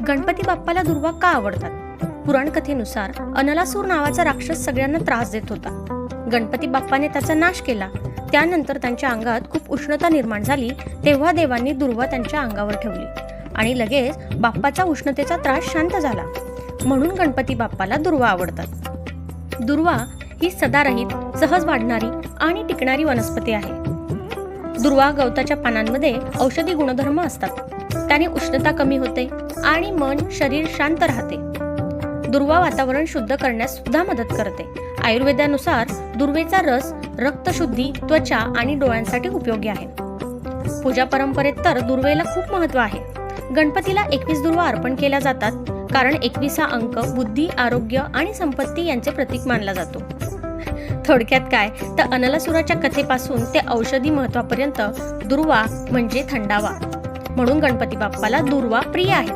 गणपती बाप्पाला दुर्वा का आवडतात? पुराणकथेनुसार अनलासूर नावाचा राक्षस सगळ्यांना त्रास देत होता. गणपती बाप्पाने त्याचा नाश केला. त्यानंतर त्यांच्या अंगात खूप उष्णता निर्माण झाली. तेव्हा देवांनी दुर्वा त्यांच्या अंगावर ठेवली आणि लगेच बाप्पाचा उष्णतेचा त्रास शांत झाला. म्हणून गणपती बाप्पाला दुर्वा आवडतात. दुर्वा ही सदारहित, सहज वाढणारी आणि टिकणारी वनस्पती आहे. दुर्वा गवताच्या पानांमध्ये औषधी गुणधर्म असतात. त्याने उष्णता कमी होते आणि मन, शरीर शांत राहते. दुर्वा वातावरण शुद्ध करण्यास सुद्धा मदत करते. आयुर्वेदानुसार दुर्वेचा रस रक्तशुद्धी, त्वचा आणि डोळ्यांसाठी उपयोगी आहे. पूजा परंपरेत तर दुर्वेला खूप महत्त्व आहे. गणपतीला 21 दुर्वा अर्पण केल्या जातात, कारण 21 हा अंक बुद्धी, आरोग्य आणि संपत्ती यांचे प्रतीक मानला जातो. थोडक्यात काय तर अनलासुराच्या कथेपासून ते औषधी महत्वापर्यंत दुर्वा म्हणजे थंडावा. म्हणून गणपती बाप्पाला दुर्वा प्रिय आहे.